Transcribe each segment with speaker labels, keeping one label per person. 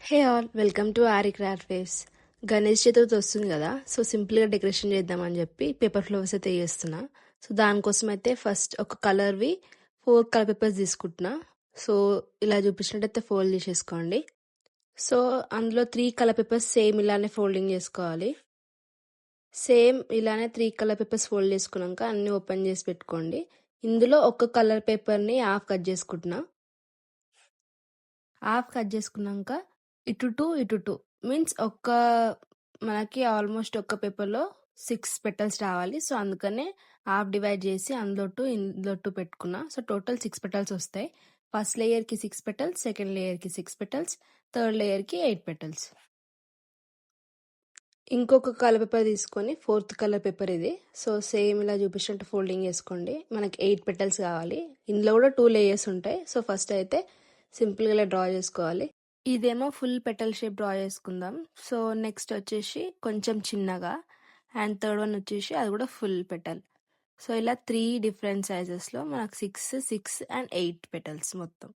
Speaker 1: Hey all welcome to aari craft waves. Ganesh Chaturthi వస్తుంది కదా, so సింపుల్గా డెకరేషన్ చేద్దామని చెప్పి పేపర్ ఫ్లవర్స్ అయితే చేస్తున్నా. సో దానికోసం అయితే ఫస్ట్ ఒక కలర్వి 4 కలర్ పేపర్స్ తీసుకుంటున్నా. సో ఇలా చూపించినట్టయితే ఫోల్డ్ చేసేసుకోండి. సో అందులో 3 కలర్ పేపర్స్ సేమ్ ఇలానే ఫోల్డింగ్ చేసుకోవాలి. సేమ్ ఇలానే 3 కలర్ పేపర్స్ ఫోల్డ్ చేసుకున్నాక అన్ని ఓపెన్ చేసి పెట్టుకోండి. ఇందులో ఒక కలర్ పేపర్ని హాఫ్ కట్ చేసుకుంటున్నా. హాఫ్ కట్ చేసుకున్నాక ఇటు టూ మీన్స్ మనకి ఆల్మోస్ట్ ఒక్క పేపర్లో 6 పెటల్స్ రావాలి. సో అందుకనే హాఫ్ డివైడ్ చేసి అందులో ఇందులో 2 పెట్టుకున్నా. సో టోటల్ 6 పెటల్స్ వస్తాయి. ఫస్ట్ లేయర్కి 6 పెటల్స్, సెకండ్ లేయర్కి 6 పెటల్స్, థర్డ్ లేయర్కి 8 పెటల్స్. ఇంకొక కలర్ పేపర్ తీసుకొని 4th కలర్ పేపర్ ఇది. సో సేమ్ ఇలా చూపించినట్టు ఫోల్డింగ్ చేసుకోండి. మనకి 8 పెటల్స్ కావాలి. ఇందులో కూడా 2 లేయర్స్ ఉంటాయి. సో ఫస్ట్ అయితే సింపుల్గా ఇలా డ్రా చేసుకోవాలి. ఇదేమో ఫుల్ పెటల్ షేప్ డ్రా చేసుకుందాం. సో నెక్స్ట్ వచ్చేసి కొంచెం చిన్నగా, అండ్ థర్డ్ వన్ వచ్చేసి అది కూడా ఫుల్ పెటల్. సో ఇలా 3 డిఫరెంట్ సైజెస్లో మనకు 6 అండ్ 8 పెటల్స్ మొత్తం.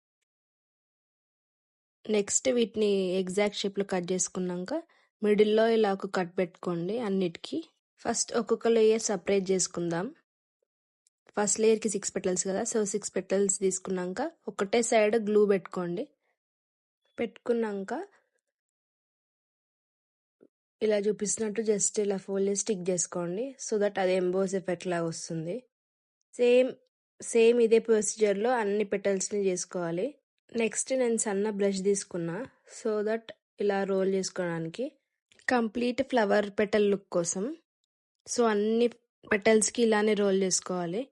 Speaker 1: నెక్స్ట్ వీటిని ఎగ్జాక్ట్ షేప్లో కట్ చేసుకున్నాక మిడిల్లో ఇలా ఒక కట్ పెట్టుకోండి అన్నిటికీ. ఫస్ట్ ఒక్కొక్క లేయర్ సపరేట్ చేసుకుందాం. ఫస్ట్ లేయర్కి 6 పెటల్స్ కదా, సో 6 పెటల్స్ తీసుకున్నాక ఒకటే సైడ్ గ్లూ పెట్టుకోండి. పెట్టుకున్నాక ఇలా చూపిస్తున్నట్టు జస్ట్ ఇలా ఫోల్డ్ చేసి స్టిక్ చేసుకోండి. సో దట్ అది ఎంబోస్ ఎఫెక్ట్ లాగా వస్తుంది. సేమ్ ఇదే ప్రొసీజర్లో అన్ని పెటల్స్ని చేసుకోవాలి. నెక్స్ట్ నేను సన్న బ్రష్ తీసుకున్నా, సో దట్ ఇలా రోల్ చేసుకోవడానికి కంప్లీట్ ఫ్లవర్ పెటల్ లుక్ కోసం. సో అన్ని పెటల్స్కి ఇలానే రోల్ చేసుకోవాలి.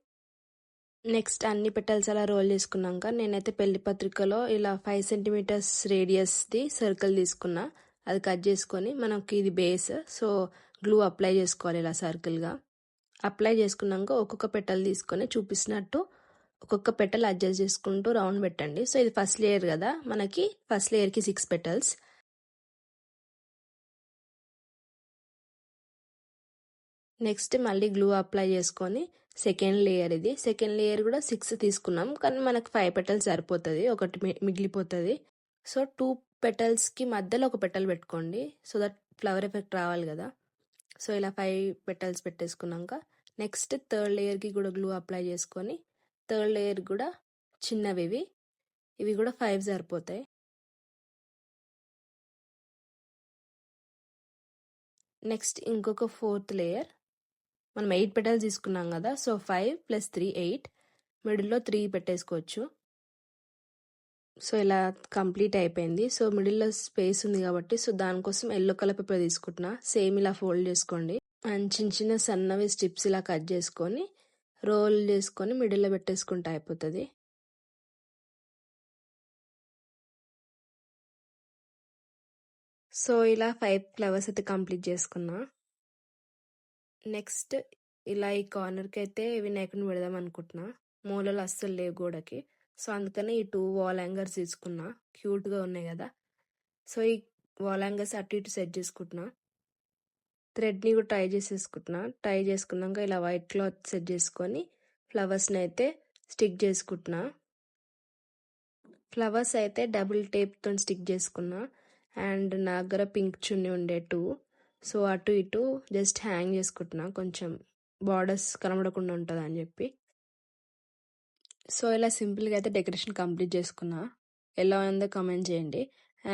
Speaker 1: నెక్స్ట్ అన్ని పెటల్స్ అలా రోల్ చేసుకున్నాక నేనైతే పెళ్లి పత్రికలో ఇలా 5 సెంటీమీటర్స్ రేడియస్ది సర్కిల్ తీసుకున్నా. అది కట్ చేసుకొని మనకి ఇది బేస్, సో గ్లూ అప్లై చేసుకోవాలి ఇలా సర్కిల్గా. అప్లై చేసుకున్నాక ఒక్కొక్క పెటల్ తీసుకొని చూపిస్తున్నట్టు ఒక్కొక్క పెటల్ అడ్జస్ట్ చేసుకుంటూ రౌండ్ పెట్టండి. సో ఇది ఫస్ట్ లేయర్ కదా, మనకి ఫస్ట్ లేయర్కి 6 పెటల్స్. నెక్స్ట్ మళ్ళీ గ్లూ అప్లై చేసుకొని సెకండ్ లేయర్ ఇది. సెకండ్ లేయర్ కూడా 6 తీసుకున్నాం, కానీ మనకు 5 పెటల్స్ సరిపోతుంది, ఒకటి మిగిలిపోతుంది. సో 2 పెటల్స్కి మధ్యలో ఒక పెటల్ పెట్టుకోండి, సో దట్ ఫ్లవర్ ఎఫెక్ట్ రావాలి కదా. సో ఇలా 5 పెటల్స్ పెట్టేసుకున్నాక నెక్స్ట్ థర్డ్ లేయర్కి కూడా గ్లూ అప్లై చేసుకొని థర్డ్ లేయర్ కూడా చిన్నవి ఇవి కూడా 5 సరిపోతాయి. నెక్స్ట్ ఇంకొక 4th లేయర్, మనం 8 పెటల్స్ తీసుకున్నాం కదా, సో 5 + 3 8, మిడిల్లో 3 పెట్టేసుకోవచ్చు. సో ఇలా కంప్లీట్ అయిపోయింది. సో మిడిల్లో స్పేస్ ఉంది కాబట్టి సో దానికోసం ఎల్లో కలర్ పేపర్ తీసుకుంటున్నా. సేమ్ ఇలా ఫోల్డ్ చేసుకోండి అండ్ చిన్న చిన్న సన్నవి స్ట్రిప్స్ ఇలా కట్ చేసుకొని రోల్ చేసుకొని మిడిల్లో పెట్టేసుకుంటే అయిపోతుంది. సో ఇలా 5 ఫ్లవర్స్ అయితే కంప్లీట్ చేసుకున్నా. నెక్స్ట్ ఇలా ఈ కార్నర్కి అయితే వినాయకుని పెడదాం అనుకుంటున్నా. మూలలు అస్సలు లేవు గోడకి, సో అందుకని ఈ 2 వాల్ హ్యాంగర్స్ తీసుకున్నా. క్యూట్గా ఉన్నాయి కదా. సో ఈ వాల్ హ్యాంగర్స్ అటు ఇటు సెట్ చేసుకుంటున్నా. థ్రెడ్ని కూడా టై చేసేసుకుంటున్నా. టై చేసుకున్నాక ఇలా వైట్ క్లాత్ సెట్ చేసుకొని ఫ్లవర్స్ని అయితే స్టిక్ చేసుకుంటున్నా. ఫ్లవర్స్ అయితే డబుల్ టేప్తో స్టిక్ చేసుకున్నా. అండ్ నా దగ్గర పింక్ చున్నీ ఉండే 2, సో అటు ఇటు జస్ట్ హ్యాంగ్ చేసుకుంటున్నా, కొంచెం బార్డర్స్ కనబడకుండా ఉంటుంది అని చెప్పి. సో ఇలా సింపుల్గా అయితే డెకరేషన్ కంప్లీట్ చేసుకున్నా. ఎలా ఉందో కామెంట్ చేయండి.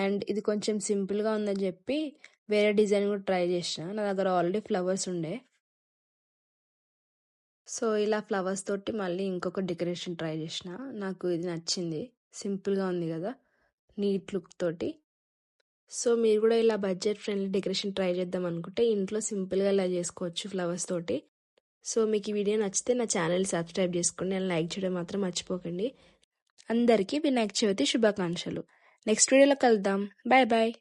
Speaker 1: అండ్ ఇది కొంచెం సింపుల్గా ఉందని చెప్పి వేరే డిజైన్ కూడా ట్రై చేసిన. నా దగ్గర ఆల్రెడీ ఫ్లవర్స్ ఉండే, సో ఇలా ఫ్లవర్స్ తోటి మళ్ళీ ఇంకొక డెకరేషన్ ట్రై చేసిన. నాకు ఇది నచ్చింది, సింపుల్గా ఉంది కదా, నీట్ లుక్ తోటి. సో మీరు కూడా ఇలా బడ్జెట్ ఫ్రెండ్లీ డెకరేషన్ ట్రై చేద్దాం అనుకుంటే ఇంట్లో సింపుల్గా ఇలా చేసుకోవచ్చు ఫ్లవర్స్ తోటి. సో మీకు ఈ వీడియో నచ్చితే నా ఛానల్ సబ్స్క్రైబ్ చేసుకోండి అండ్ లైక్ చేయడం మాత్రం మర్చిపోకండి. అందరికీ వినాయక చవితి శుభాకాంక్షలు. నెక్స్ట్ వీడియోలో కలుద్దాం. Bye bye.